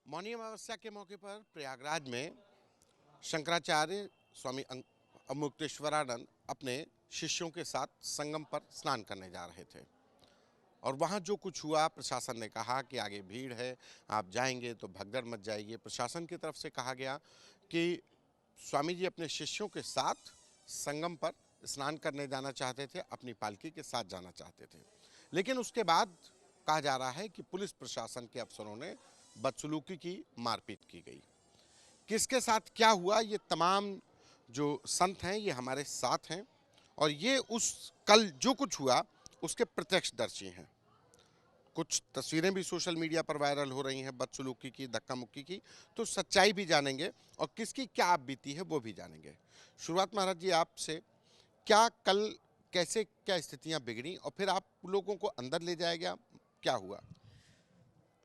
मौनी अमावस्या के मौके पर प्रयागराज में शंकराचार्य स्वामी अमुक्तेश्वरानंद अपने शिष्यों के साथ संगम पर स्नान करने जा रहे थे और वहाँ जो कुछ हुआ, प्रशासन ने कहा कि आगे भीड़ है, आप जाएंगे तो भगदड़ मच जाएगी। प्रशासन की तरफ से कहा गया कि स्वामी जी अपने शिष्यों के साथ संगम पर स्नान करने जाना चाहते थे, अपनी पालकी के साथ जाना चाहते थे। लेकिन उसके बाद कहा जा रहा है कि पुलिस प्रशासन के अफसरों ने बदसलूकी की, मारपीट की गई। किसके साथ क्या हुआ, ये तमाम जो संत हैं ये हमारे साथ हैं और ये उस कल जो कुछ हुआ उसके प्रत्यक्षदर्शी हैं। कुछ तस्वीरें भी सोशल मीडिया पर वायरल हो रही हैं बदसलूकी की, धक्का मुक्की की, तो सच्चाई भी जानेंगे और किसकी क्या आप बीती है वो भी जानेंगे। शुरुआत महाराज जी आपसे, क्या कल कैसे क्या स्थितियां बिगड़ी और फिर आप लोगों को अंदर ले जाया गया, क्या हुआ?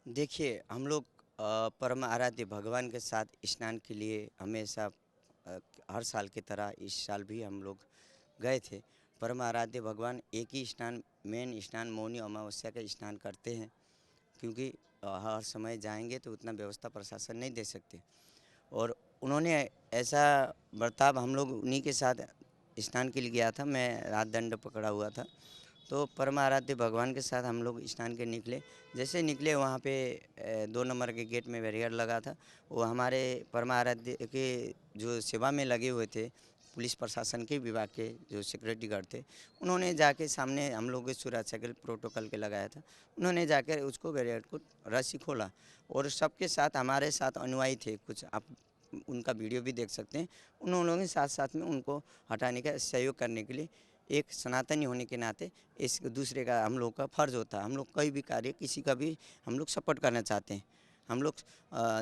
देखिए, हम लोग परम आराध्य भगवान के साथ स्नान के लिए हमेशा हर साल की तरह इस साल भी हम लोग गए थे। परम आराध्य भगवान एक ही स्नान, मेन स्नान मौनी अमावस्या का स्नान करते हैं, क्योंकि हर समय जाएंगे तो उतना व्यवस्था प्रशासन नहीं दे सकते। और उन्होंने ऐसा बर्ताव, हम लोग उन्हीं के साथ स्नान के लिए गया था, मैं रात दंड पकड़ा हुआ था। तो परम आराध्य भगवान के साथ हम लोग स्नान के निकले। जैसे निकले वहाँ पे 2 नंबर के गेट में बैरियर लगा था। वो हमारे परम आराध्य के जो सेवा में लगे हुए थे, पुलिस प्रशासन के विभाग के जो सिक्योरिटी गार्ड थे, उन्होंने जाके सामने हम लोग के सुरक्षा के प्रोटोकॉल के लगाया था। उन्होंने जाकर उसको बैरियर को रस्सी खोला और सबके साथ हमारे साथ अनुयायी थे कुछ, आप उनका वीडियो भी देख सकते हैं। उन लोगों के साथ साथ में उनको हटाने का सहयोग करने के लिए, एक सनातनी होने के नाते इस दूसरे का हम लोग का फ़र्ज़ होता है। हम लोग कोई भी कार्य किसी का भी हम लोग सपोर्ट करना चाहते हैं। हम लोग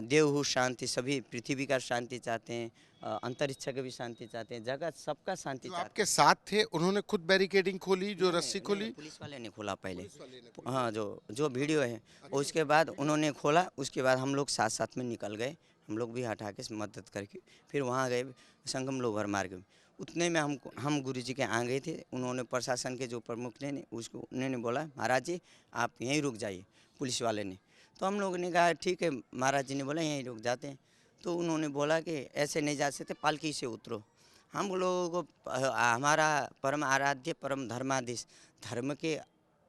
देवहु शांति, सभी पृथ्वी का शांति चाहते हैं, अंतरिक्ष का भी शांति चाहते हैं, जगत सबका शांति जो चाहते आपके हैं। साथ थे उन्होंने खुद बैरिकेडिंग खोली, जो रस्सी नहीं, खोली? पुलिस वाले ने खोला पहले। पुलिस वाले ने खोली। हाँ, जो जो वीडियो है उसके बाद उन्होंने खोला। उसके बाद हम लोग साथ साथ में निकल गए, हम लोग भी हटा के मदद करके फिर वहाँ गए संगम लोभर मार्ग में। उतने में हम गुरु जी के आ गए थे। उन्होंने प्रशासन के जो प्रमुख ने उसको उन्होंने बोला, महाराज जी आप यहीं रुक जाइए, पुलिस वाले ने। तो हम लोगों ने कहा ठीक है। महाराज जी ने बोला यहीं रुक जाते हैं। तो उन्होंने बोला कि ऐसे नहीं जा सकते, पालकी से उतरो। हम लोगों को हमारा परम आराध्य परम धर्माधीश, धर्म के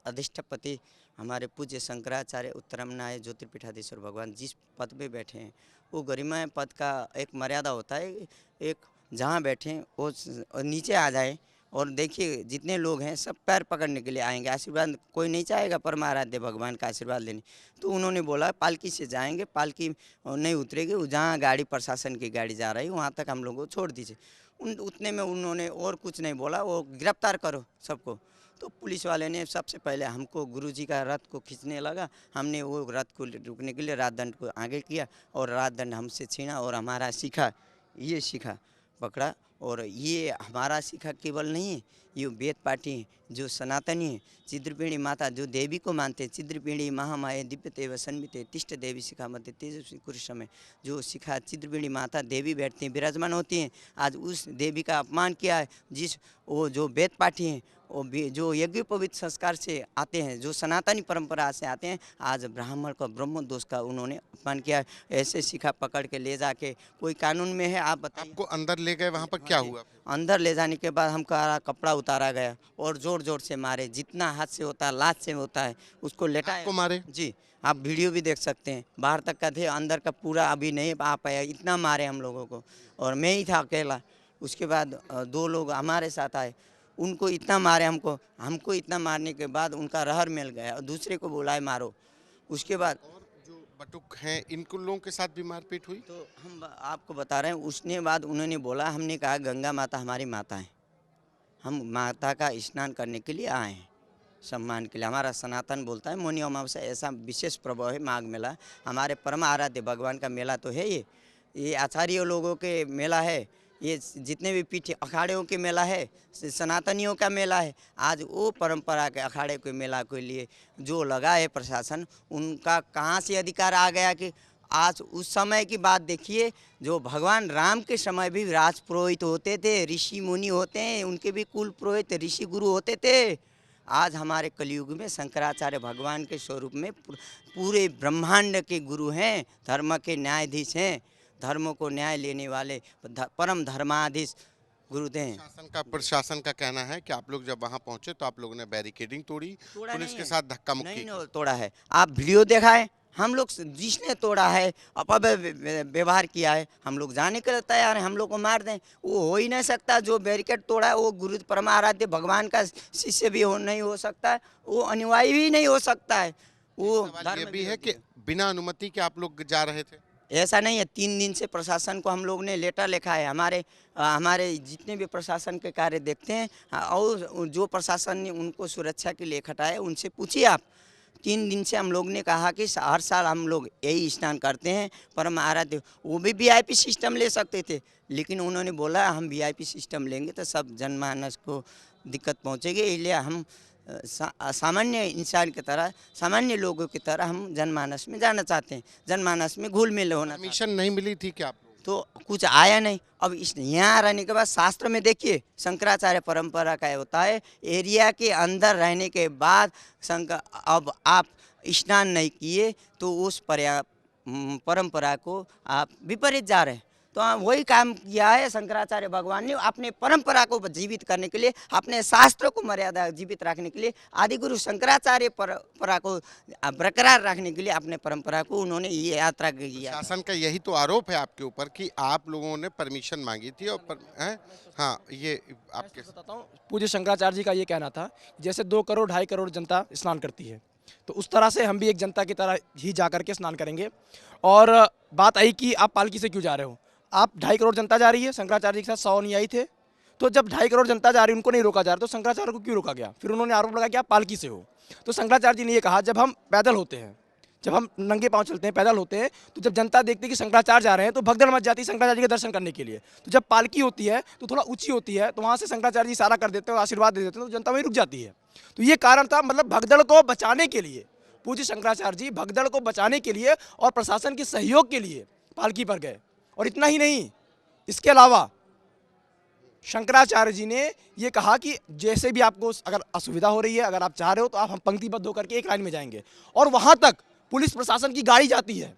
अधिष्ठपति हमारे पूज्य शंकराचार्य उत्तरमनाय ज्योतिर्पीठाधीश्वर भगवान जिस पद पे बैठे हैं, वो गरिमा पद का एक मर्यादा होता है। एक जहाँ बैठे वो नीचे आ जाए। और देखिए जितने लोग हैं सब पैर पकड़ने के लिए आएंगे, आशीर्वाद कोई नहीं चाहेगा परम आराध्य भगवान का आशीर्वाद लेने। तो उन्होंने बोला पालकी से जाएंगे, पालकी नहीं उतरेगी, जहाँ गाड़ी प्रशासन की गाड़ी जा रही है वहाँ तक हम लोगों को छोड़ दीजिए। उतने में उन्होंने और कुछ नहीं बोला, वो गिरफ्तार करो सबको। तो पुलिस वाले ने सबसे पहले हमको गुरुजी का रथ को खींचने लगा। हमने वो रथ को रुकने के लिए रात दंड को आगे किया और रात दंड हमसे छीना और हमारा शिखा, ये शिखा पकड़ा। और ये हमारा शिखा केवल नहीं है, ये वेद पाठी है, जो सनातनी है, चिद्रपीणी माता जो देवी को मानते हैं। चिद्रपीणी महामाया दिव्य तेव सन्मिते तिष्ठ देवी शिखा मध्य तेजस्वी कुरुषम में जो शिखा चिद्रपीणी माता देवी बैठती हैं, विराजमान होती हैं। आज उस देवी का अपमान किया है, जिस वो जो वेद पाठी हैं, वो जो यज्ञोपवीत संस्कार से आते हैं, जो सनातनी परंपरा से आते हैं, आज ब्राह्मण का ब्रह्म दोष का उन्होंने अपमान किया है। ऐसे शिखा पकड़ के ले जाके कोई कानून में है, आप बताइए। आपको अंदर ले गए, वहां पर हाँ क्या जी, हुआ? अंदर ले जाने के बाद हमका कपड़ा उतारा गया और जोर जोर से मारे, जितना हाथ से होता है लात से होता है उसको लेटाया। आपको मारे? जी, आप वीडियो भी देख सकते हैं। बाहर तक का थे, अंदर का पूरा अभी नहीं आ पाया, इतना मारे हम लोगों को। और मैं ही था अकेला। उसके बाद 2 लोग हमारे साथ आए, उनको इतना मारे, हमको हमको इतना मारने के बाद उनका रहर मिल गया और दूसरे को बुलाए मारो। उसके बाद और जो बटुक हैं इन लोगों के साथ भी मारपीट हुई? तो हम आपको बता रहे हैं। उसने बाद उन्होंने बोला, हमने कहा गंगा माता हमारी माता है, हम माता का स्नान करने के लिए आए हैं, सम्मान के लिए। हमारा सनातन बोलता है मौनी अमावस्या ऐसा विशेष प्रभाव है, माघ मेला हमारे परम आराध्य भगवान का मेला तो है। ये आचार्य लोगों के मेला है, ये जितने भी पीठ अखाड़ों के मेला है, सनातनियों का मेला है। आज वो परंपरा के अखाड़े के मेला के लिए जो लगा है प्रशासन, उनका कहाँ से अधिकार आ गया कि आज उस समय की बात देखिए, जो भगवान राम के समय भी राज पुरोहित होते थे, ऋषि मुनि होते हैं, उनके भी कुल पुरोहित ऋषि गुरु होते थे। आज हमारे कलयुग में शंकराचार्य भगवान के स्वरूप में पूरे ब्रह्मांड के गुरु हैं, धर्म के न्यायाधीश हैं, धर्म को न्याय लेने वाले परम धर्माधीश गुरुदेव। प्रशासन का कहना है कि आप लोग जब वहां पहुंचे तो आप लोगों ने बैरिकेडिंग तोड़ी, पुलिस के साथ धक्का मुक्की नहीं तोड़ा है। आप वीडियो देखा है, हम लोग जिसने तोड़ा है अपव्यवहार व्यवहार किया है, हम लोग जाने के लिए तैयार हैं, हम लोग को मार दें। वो हो ही नहीं सकता। जो बैरिकेड तोड़ा है वो गुरु परमाराध्य भगवान का शिष्य भी नहीं हो सकता है, वो अनुयायी भी नहीं हो सकता है। वो ये भी है कि बिना अनुमति के आप लोग जा रहे थे? ऐसा नहीं है। 3 दिन से प्रशासन को हम लोग ने लेटर लिखा है। हमारे जितने भी प्रशासन के कार्य देखते हैं और जो प्रशासन ने उनको सुरक्षा के लिए खटाया उनसे पूछिए आप। 3 दिन से हम लोग ने कहा कि हर साल हम लोग यही स्नान करते हैं परम आराध्य। वो भी वीआईपी सिस्टम ले सकते थे, लेकिन उन्होंने बोला हम वीआईपी सिस्टम लेंगे तो सब जनमानस को दिक्कत पहुँचेगी, इसलिए हम सामान्य इंसान की तरह, सामान्य लोगों की तरह हम जनमानस में जाना चाहते हैं, जनमानस में घुल मिल होना। परमिशन नहीं मिली थी क्या आप लोग? तो कुछ आया नहीं। अब इस यहाँ रहने के बाद शास्त्र में देखिए, शंकराचार्य परंपरा का होता है एरिया के अंदर रहने के बाद अब आप स्नान नहीं किए तो उस परंपरा को आप विपरीत जा रहे हैं। तो वही काम किया है शंकराचार्य भगवान ने अपने परंपरा को जीवित करने के लिए, अपने शास्त्रों को मर्यादा जीवित रखने के लिए, आदि गुरु शंकराचार्य परंपरा को बरकरार रखने के लिए अपने परंपरा को उन्होंने ये यात्रा की। शासन का यही तो आरोप है आपके ऊपर कि आप लोगों ने परमिशन मांगी थी और हाँ, ये आपके बताता हूँ। पूज्य शंकराचार्य जी का ये कहना था जैसे 2 करोड़ 2.5 करोड़ जनता स्नान करती है, तो उस तरह से हम भी एक जनता की तरह ही जा करके स्नान करेंगे। और बात आई कि आप पालकी से क्यों जा रहे हो। आप 2.5 करोड़ जनता जा रही है, शंकराचार्य जी के साथ 100 अनुयायी थे, तो जब 2.5 करोड़ जनता जा रही है उनको नहीं रोका जा रहा, तो शंकराचार्य को क्यों रोका गया। फिर उन्होंने आरोप लगाया कि आप पालकी से हो। तो शंकराचार्य जी ने ये कहा जब हम पैदल होते हैं, जब हम नंगे पाँव चलते हैं, पैदल होते हैं, तो जब जनता देखती है कि शंकराचार्य जा रहे हैं तो भगदड़ मच जाती है शंकराचार्य जी के दर्शन करने के लिए। तो जब पालकी होती है तो थोड़ा ऊंची होती है, तो वहाँ से शंकराचार्य जी इशारा कर देते हैं, आशीर्वाद दे देते हैं, तो जनता वहीं रुक जाती है। तो ये कारण था, मतलब भगदड़ को बचाने के लिए पूज्य शंकराचार्य जी भगदड़ को बचाने के लिए और प्रशासन के सहयोग के लिए पालकी पर गए। और इतना ही नहीं, इसके अलावा शंकराचार्य जी ने ये कहा कि जैसे भी आपको अगर असुविधा हो रही है, अगर आप चाह रहे हो तो आप हम पंक्तिबद्ध होकर के एक लाइन में जाएंगे। और वहां तक पुलिस प्रशासन की गाड़ी जाती है।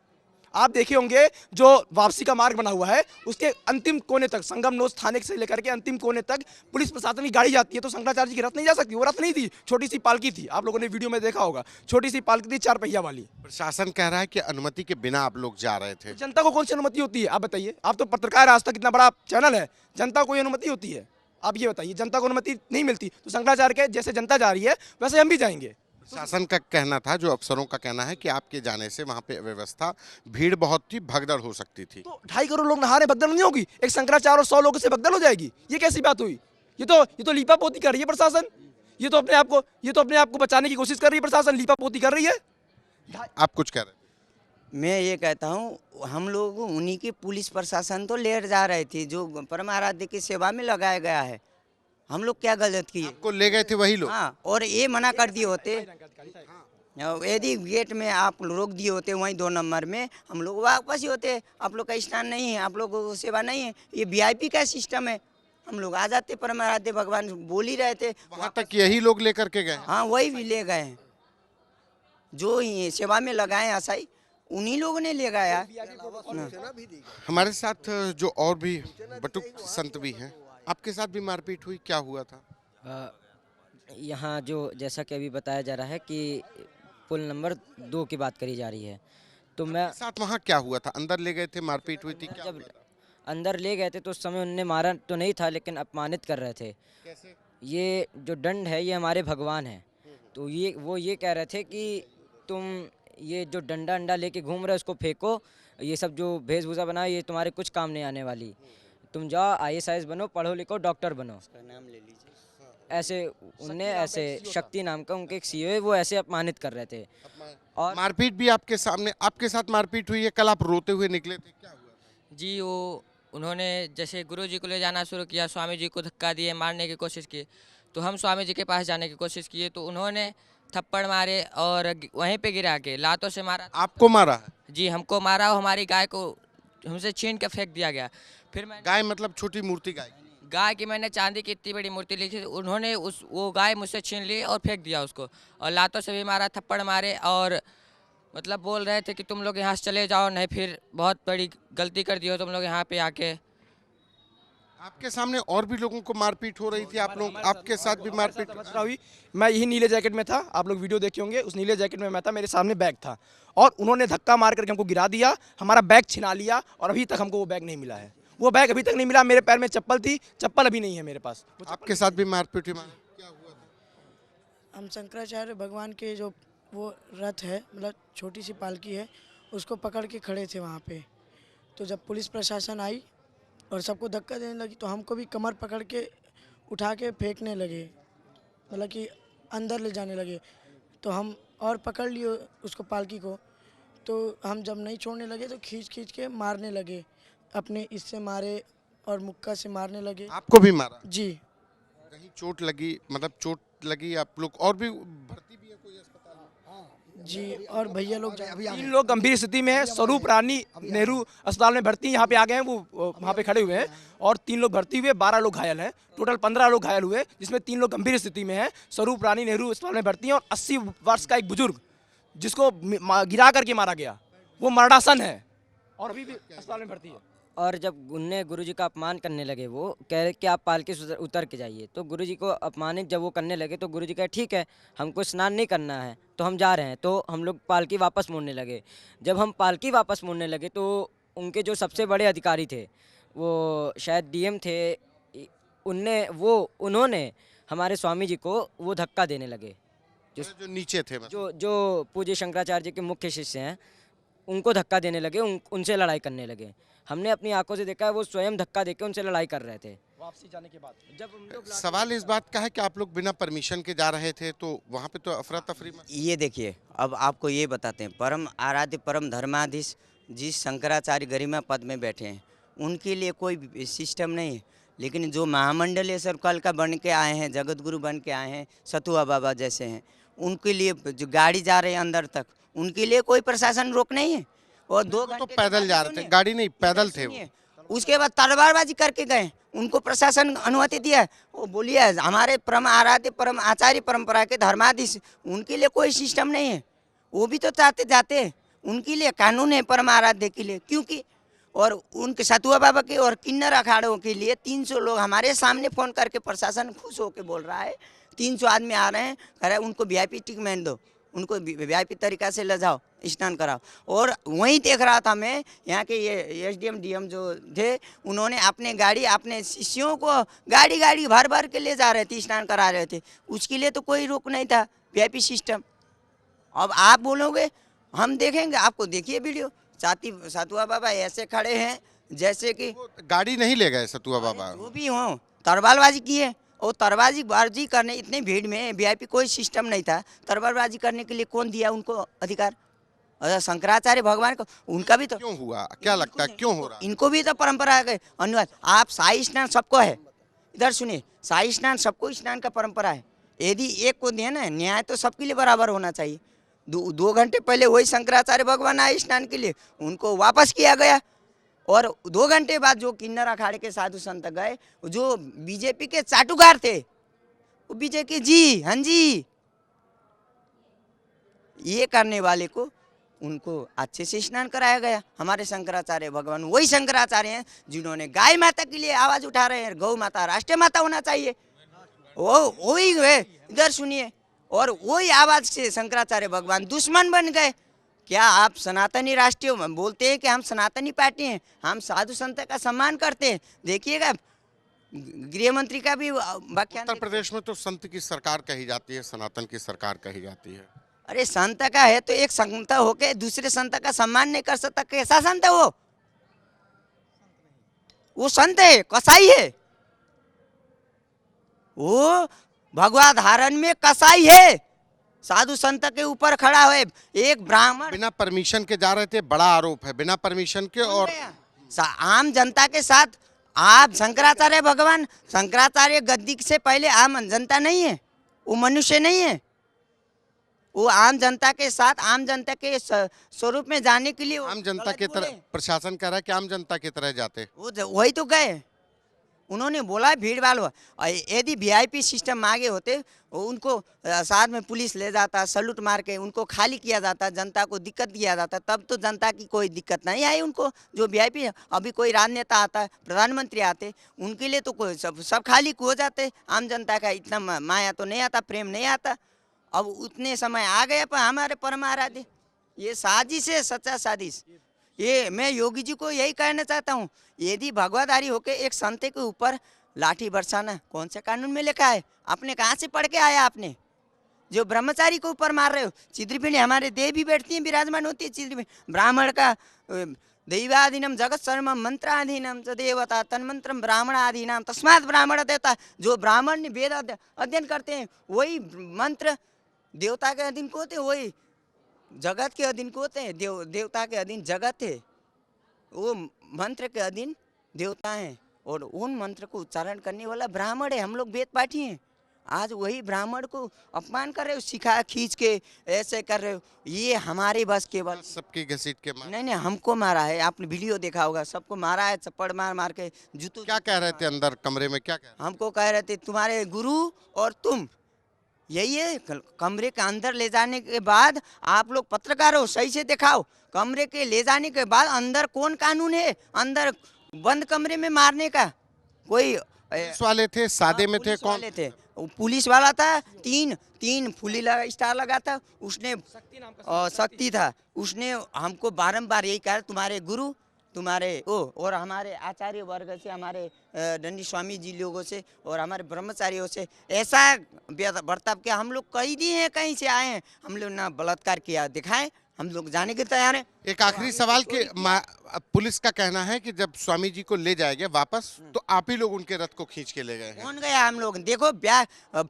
आप देखे होंगे जो वापसी का मार्ग बना हुआ है उसके अंतिम कोने तक, संगम नोज थाने से लेकर के अंतिम कोने तक पुलिस प्रशासन की गाड़ी जाती है। तो शंकराचार्य जी की रथ नहीं जा सकती। वो रथ नहीं थी, छोटी सी पालकी थी। आप लोगों ने वीडियो में देखा होगा, छोटी सी पालकी थी 4 पहिया वाली। प्रशासन कह रहा है कि अनुमति के बिना आप लोग जा रहे थे। जनता को कौन सी अनुमति होती है आप बताइए। आप तो पत्रकार, आज तक कितना बड़ा चैनल है, जनता को अनुमति होती है? आप ये बताइए, जनता को अनुमति नहीं मिलती तो शंकराचार्य के जैसे जनता जा रही है वैसे हम भी जाएंगे। शासन का कहना था, जो अफसरों का कहना है कि आपके जाने से वहां पे व्यवस्था, भीड़ बहुत थी, भगदड़ हो सकती थी। तो 2.5 करोड़ लोग नहा रहे, भगदड़ नहीं होगी? एक शंकराचार्य और 100 लोगों से भगदड़ हो जाएगी? ये कैसी बात हुई? ये तो लीपापोती कर रही है प्रशासन। ये तो अपने आप को बचाने की कोशिश कर रही है प्रशासन, लीपापोती कर रही है। आप कुछ कह रहे थे? मैं ये कहता हूँ, हम लोग उन्हीं की पुलिस प्रशासन तो ले जा रहे थे जो परम आराध्य की सेवा में लगाया गया है। हम लोग क्या गलत किए? आपको ले गए थे वही लोग? हाँ, और ये मना कर दिए होते, यदि गेट में आप रोक दिए होते वहीं 2 नंबर में, हम लोग वापस ही होते। आप लोग का स्नान नहीं है, आप लोग को सेवा नहीं है, ये वीआईपी का सिस्टम है, हम लोग आ जाते। परम आराध्य भगवान बोल ही रहे थे। वहाँ तक यही लोग लेकर के गए? हाँ, वही भी ले गए हैं जो ही सेवा में लगाए असाई, उन्हीं लोगों ने ले गया। हमारे साथ जो और भी बटुक संत भी हैं, आपके साथ भी मारपीट हुई, क्या हुआ था? यहाँ जो जैसा कि अभी बताया जा रहा है कि पुल नंबर 2 की बात करी जा रही है, तो मैं साथ वहाँ क्या हुआ था? अंदर ले गए थे, मारपीट हुई थी, क्या जब हुआ था? अंदर ले गए थे तो उस समय उनने मारा तो नहीं था, लेकिन अपमानित कर रहे थे। कैसे? ये जो दंड है ये हमारे भगवान है, तो वो ये कह रहे थे कि तुम ये जो डंडा अंडा लेके घूम रहे हो उसको फेंको, ये सब जो वेशभूषा बनाओ ये तुम्हारे कुछ काम नहीं आने वाली। तुम जाओ IAS बनो, पढ़ो लिखो, डॉक्टर बनो। ऐसे उनने ऐसे शक्ति नाम का उनके एक CEO है, वो ऐसे अपमानित कर रहे थे। और मारपीट भी आपके सामने, आपके साथ मारपीट हुई है? कल आप रोते हुए निकले थे, क्या हुआ? जी, वो उन्होंने जैसे गुरु जी को ले जाना शुरू किया, स्वामी जी को धक्का दिए, मारने की कोशिश की, तो हम स्वामी जी के पास जाने की कोशिश किए तो उन्होंने थप्पड़ मारे और वहीं पे गिरा के लातों से मारा। आपको मारा है? जी, हमको मारा और हमारी गाय को हमसे छीन के फेंक दिया गया। फिर मैं गाय मतलब छोटी मूर्ति गाय? गाय की मैंने चांदी की इतनी बड़ी मूर्ति ली थी, उन्होंने वो गाय मुझसे छीन ली और फेंक दिया उसको, और लातों से भी मारा, थप्पड़ मारे, और मतलब बोल रहे थे कि तुम लोग यहाँ से चले जाओ, नहीं फिर बहुत बड़ी गलती कर दी हो तुम लोग यहाँ पे आके। आपके सामने और भी लोगों को मारपीट हो रही थी, आप लोग आपके साथ भी मारपीट? तमाशा हुई। मैं यही नीले जैकेट में था, आप लोग वीडियो देखे होंगे, उस नीले जैकेट में मैं था, मेरे सामने बैग था और उन्होंने धक्का मार करके हमको गिरा दिया, हमारा बैग छिना लिया और अभी तक हमको वो बैग नहीं मिला है। वो बैग अभी तक नहीं मिला। मेरे पैर में चप्पल थी, चप्पल अभी नहीं है मेरे पास। आपके साथ भी मारपीट हुई? क्या हुआ था? हम शंकराचार्य भगवान के जो वो रथ है, मतलब छोटी सी पालकी है, उसको पकड़ के खड़े थे वहाँ पे। तो जब पुलिस प्रशासन आई और सबको धक्का देने लगी तो हमको भी कमर पकड़ के उठा के फेंकने लगे, मतलब कि अंदर ले जाने लगे। तो हम और पकड़ लिए उसको, पालकी को। तो हम जब नहीं छोड़ने लगे तो खींच खींच के मारने लगे, अपने इससे मारे और मुक्का से मारने लगे। आपको भी मारा? जी। कहीं चोट लगी, मतलब चोट लगी आप लोग? और भी भर्ती भी है कोई अस्पताल में? जी, और भैया लोग 3 लोग गंभीर स्थिति में है, स्वरूप रानी नेहरू अस्पताल में भर्ती, यहाँ पे आ गए हैं, वो वहाँ पे खड़े हुए हैं, और 3 लोग भर्ती हुए, 12 लोग घायल हैं, टोटल 15 लोग घायल हुए, जिसमें 3 लोग गंभीर स्थिति में हैं। स्वरूप रानी नेहरू अस्पताल में भर्ती हैं, और 80 वर्ष का एक बुजुर्ग जिसको गिरा करके मारा गया, वो मरणासन है और अभी भी अस्पताल में भर्ती है। और जब उनने गुरुजी का अपमान करने लगे, वो कह रहे कि आप पालकी से उतर के जाइए, तो गुरुजी को अपमानित जब वो करने लगे तो गुरुजी कहे ठीक है, हमको स्नान नहीं करना है तो हम जा रहे हैं। तो हम लोग पालकी वापस मोड़ने लगे। जब हम पालकी वापस मोड़ने लगे तो उनके जो सबसे बड़े अधिकारी थे, वो शायद डीएम थे, उन्होंने हमारे स्वामी जी को वो धक्का देने लगे, जो नीचे थे मतलब? जो पूज्य शंकराचार्य जी के मुख्य शिष्य हैं, उनको धक्का देने लगे, उनसे लड़ाई करने लगे। हमने अपनी आंखों से देखा है, वो स्वयं धक्का देके उनसे लड़ाई कर रहे थे। वापसी जाने के बाद जब हम लोग सवाल इस बात का है कि आप लोग बिना परमिशन के जा रहे थे, तो वहाँ पे तो अफरा तफरी में। ये देखिए, अब आपको ये बताते हैं, परम आराध्य परम धर्माधीश जिस शंकराचार्य गरिमा पद में बैठे हैं, उनके लिए कोई सिस्टम नहीं है। लेकिन जो महामंडलीय सर्कल का बन के आए हैं, जगत गुरु बन के आए हैं, सतुआ बाबा जैसे हैं, उनके लिए जो गाड़ी जा रहे हैं अंदर तक, उनके लिए कोई प्रशासन रोक नहीं है। और 2 घंटे तो पैदल जा रहे थे, गाड़ी नहीं, पैदल थे वो। उसके बाद तलवारबाजी करके गए, उनको प्रशासन अनुमति दिया है। वो बोलिए हमारे परम आराध्य परम आचार्य परंपरा के धर्माधीश, उनके लिए कोई सिस्टम नहीं है। वो भी तो चाहते जाते, उनके लिए कानून है परम आराध्य के लिए, क्योंकि और उनके सतुआ बाबा के और किन्नर अखाड़ों के लिए 300 लोग हमारे सामने फ़ोन करके प्रशासन खुश होकर बोल रहा है 300 आदमी आ रहे हैं, कह रहे हैं उनको वीआईपी ट्रीटमेंट दो, उनको वीआईपी तरीका से ले जाओ, स्नान कराओ। और वहीं देख रहा था मैं, यहाँ के ये एसडीएम डीएम जो थे, उन्होंने अपने गाड़ी अपने शिष्यों को गाड़ी भर भर के ले जा रहे थे, स्नान करा रहे थे। उसके लिए तो कोई रोक नहीं था, वीआईपी सिस्टम। अब आप बोलोगे हम देखेंगे, आपको देखिए वीडियो, सतुआ बाबा ऐसे खड़े हैं जैसे कि गाड़ी नहीं ले गए सतुआ बाबा। जो भी हो, तरबारबाजी की है। और तरबारबाजी करने, इतनी भीड़ में वीआईपी कोई सिस्टम नहीं था, तरबारबाजी करने के लिए कौन दिया उनको अधिकार? शंकराचार्य भगवान को, उनका भी तो क्यों हुआ, क्या लगता है क्यों हो रहा? इनको भी तो परंपरा है अनुवाद। आप शाही स्नान सबको है, इधर सुनिए, शाही स्नान सबको स्नान का परंपरा है। यदि एक को दिया ना न्याय, तो सबके लिए बराबर होना चाहिए। 2 घंटे पहले वही शंकराचार्य भगवान आए स्नान के लिए, उनको वापस किया गया। और 2 घंटे बाद जो किन्नर अखाड़े के साधु संत गए, जो बीजेपी के चाटुकार थे, वो बीजेपी जी, हाँ जी, ये करने वाले को उनको अच्छे से स्नान कराया गया। हमारे शंकराचार्य भगवान वही शंकराचार्य हैं जिन्होंने गाय माता के लिए आवाज उठा रहे हैं, गौ माता राष्ट्रीय माता होना चाहिए, वो वही है। इधर सुनिए, और वही आवाज से शंकराचार्य भगवान दुश्मन बन गए। क्या आप सनातनी राष्ट्रीय बोलते हैं कि हम सनातनी पार्टी हैं, हम साधु संत का सम्मान करते हैं। देखिएगा गृह मंत्री का भी व्याख्यान। उत्तर प्रदेश में तो संत की सरकार कही जाती है, सनातन की सरकार कही जाती है। अरे संत का है तो एक संत होके दूसरे संत का सम्मान नहीं कर सकता, कैसा संत है वो संत है, कसाई है वो, भगवा धारण में कसाई है, साधु संत के ऊपर खड़ा है। एक ब्राह्मण बिना परमिशन के जा रहे थे, बड़ा आरोप है, बिना परमिशन के। और आम जनता के साथ आप शंकराचार्य भगवान, शंकराचार्य गद्दी से पहले आम जनता नहीं है, वो मनुष्य नहीं है, वो आम जनता के साथ आम जनता के स्वरूप में जाने के लिए आम जनता की तरह प्रशासन कह रहा है कि आम जनता की तरह जाते, वो वही तो गए। उन्होंने बोला भीड़ भाड़ हुआ। और यदि वीआईपी सिस्टम आगे होते उनको साथ में पुलिस ले जाता, सल्यूट मार के उनको खाली किया जाता, जनता को दिक्कत दिया जाता, तब तो जनता की कोई दिक्कत नहीं आई उनको। जो वीआईपी अभी कोई राजनेता आता है, प्रधानमंत्री आते, उनके लिए तो कोई सब खाली हो जाते। आम जनता का इतना माया तो नहीं आता, प्रेम नहीं आता। अब उतने समय आ गए पर हमारे परम आराध्य, ये साजिश है, सच्चा साजिश। ये मैं योगी जी को यही कहना चाहता हूँ, यदि भगवाधारी होके एक संत के ऊपर लाठी बरसाना कौन से कानून में लिखा है? आपने कहाँ से पढ़ के आया? आपने जो ब्रह्मचारी को ऊपर मार रहे हो। चिद्रपिंडी हमारे देवी बैठती हैं, विराजमान होती है चिद्रपिंडी। ब्राह्मण का दैवाधीनम जगत सर्वम मंत्राधीनम च देवता तन्मंत्रम ब्राह्मणाधीनम तस्मात् ब्राह्मण देवता। जो ब्राह्मण वेद अध्ययन करते हैं वही मंत्र देवता के अधीन को होते हैं, वही जगत के अधीन को होते हैं। देवता के अधीन जगत है, वो मंत्र के अधीन देवता हैं, और उन मंत्र को उच्चारण करने वाला ब्राह्मण है। हम लोग वेद पाठी हैं, आज वही ब्राह्मण को अपमान कर रहे हो, सिखा खींच के ऐसे कर रहे हो। ये हमारे बस केवल सबकी घसीट के मार। नहीं, हमको मारा है, आपने वीडियो देखा होगा, सबको मारा है, चप्पड़ मार मार के जूतों। क्या कह रहे थे अंदर कमरे में, क्या कह रहे हमको कह रहे थे तुम्हारे गुरु और तुम यही है। कमरे के अंदर ले जाने के बाद आप लोग पत्रकार हो, सही से दिखाओ। कमरे के ले जाने के बाद अंदर कौन कानून है अंदर बंद कमरे में मारने का? कोई पुलिस वाले थे, सादे में थे, पुलिस कौन वाले थे? पुलिस वाला था, तीन फुली लगा स्टार लगा था, उसने शक्ति था, उसने हमको बारंबार यही कहा तुम्हारे गुरु तुम्हारे और हमारे आचार्य वर्ग से, हमारे दंडी स्वामी जी लोगों से और हमारे ब्रह्मचारियों से ऐसा बर्ताव किया। हम लोग कैदी हैं, कहीं से आए हैं, हम लोग ना बलात्कार किया दिखाएं, हम लोग जाने के तैयार हैं। एक आखिरी सवाल कि पुलिस का कहना है कि जब स्वामी जी को ले जाएंगे वापस तो आप ही लोग उनके रथ को खींच के ले गए हैं। कौन गया? हम लोग देखो,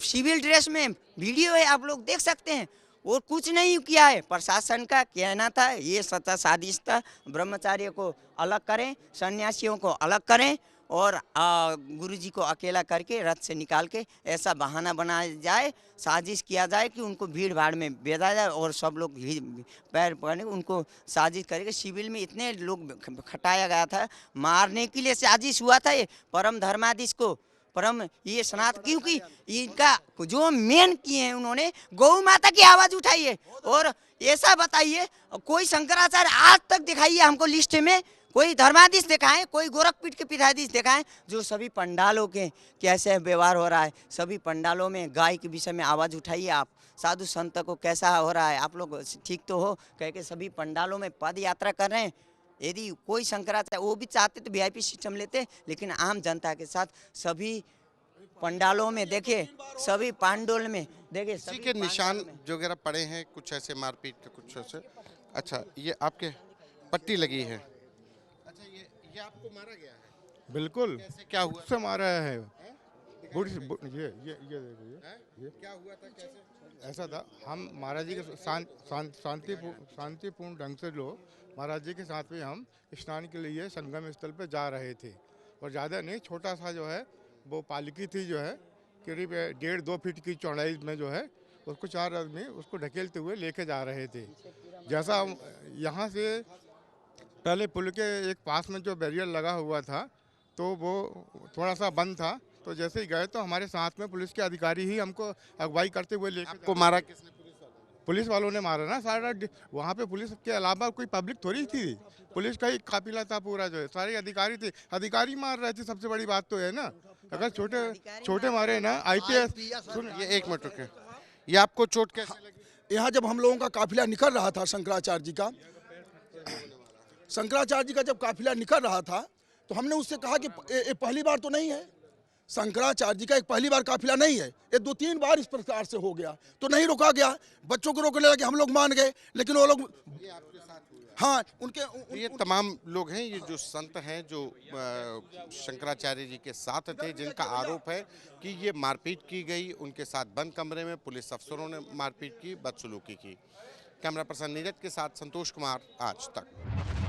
सिविल ड्रेस में वीडियो है, आप लोग देख सकते हैं। और कुछ नहीं किया है। प्रशासन का कहना था ये सच्चा साजिश था, ब्रह्मचारियों को अलग करें, सन्यासियों को अलग करें और गुरुजी को अकेला करके रथ से निकाल के ऐसा बहाना बनाया जाए, साजिश किया जाए कि उनको भीड़ भाड़ में भेजा जाए और सब लोग पैर पकड़ने उनको साजिश करके। सिविल में इतने लोग खटाया गया था, मारने के लिए साजिश हुआ था। ये परम धर्माधीश को परम ये सनातन, क्योंकि इनका जो मेन किए हैं उन्होंने गौ माता की आवाज उठाई है। और ऐसा बताइए कोई शंकराचार्य आज तक दिखाइए हमको लिस्ट में, कोई धर्माधीश दिखाएं, कोई गोरखपीठ के पीठाधीश दिखाएं जो सभी पंडालों के कैसे व्यवहार हो रहा है। सभी पंडालों में गाय के विषय में आवाज़ उठाइए आप, साधु संत को कैसा हो रहा है, आप लोग ठीक तो हो कह के सभी पंडालों में पद यात्रा कर रहे हैं। यदि कोई शंकराचार्य वो भी चाहते तो वीआईपी सिस्टम लेते, लेकिन आम जनता के साथ सभी पंडालों में देखे, सभी पांडोल में देखे, किसी के निशान जो वगैरह पड़े हैं, कुछ ऐसे मारपीट के कुछ ऐसे। अच्छा, ये आपके पट्टी लगी है। अच्छा, ये आपको मारा गया है? बिल्कुल। कैसे, क्या हुआ? से मारा है। ये क्या हुआ था, कैसे? ऐसा था, हम महाराज जी के शांतिपूर्ण ढंग से लोग महाराज जी के साथ में हम स्नान के लिए संगम स्थल पर जा रहे थे। और ज़्यादा नहीं, छोटा सा जो है वो पालकी थी, जो है करीब 1.5-2 फीट की चौड़ाई में जो है, उसको 4 आदमी उसको ढकेलते हुए लेके जा रहे थे। जैसा हम यहाँ से पहले पुल के एक पास में जो बैरियर लगा हुआ था तो वो थोड़ा सा बंद था, तो जैसे ही गए तो हमारे साथ में पुलिस के अधिकारी ही हमको अगवाई करते हुए लेके। आपको मारा किसने? पुलिस वालों ने मारा ना सारा। वहाँ पे पुलिस के अलावा कोई पब्लिक थोड़ी थी, पुलिस का ही काफिला था पूरा, जो है सारे अधिकारी थे, अधिकारी मार रहे थे। सबसे बड़ी बात तो है ना, अगर छोटे मारे ना आईपीएस। सुन, ये एक मिनट रुके, ये आपको चोट कैसे लगी? यहाँ जब हम लोगों का काफिला निकल रहा था, शंकराचार्य जी का जब काफिला निकल रहा था तो हमने उससे कहा कि ये पहली बार तो नहीं है, शंकराचार्य जी का एक पहली बार काफिला नहीं है, ये 2-3 बार इस प्रकार से हो गया, तो नहीं रोका गया। बच्चों को रोकने लगे, हम लोग मान गए, लेकिन वो लोग हाँ ये तमाम लोग हैं, ये जो संत हैं जो शंकराचार्य जी के साथ थे, जिनका आरोप है कि ये मारपीट की गई, उनके साथ बंद कमरे में पुलिस अफसरों ने मारपीट की, बदसलूकी की। कैमरा पर्सन नीरज के साथ संतोष कुमार, आज तक।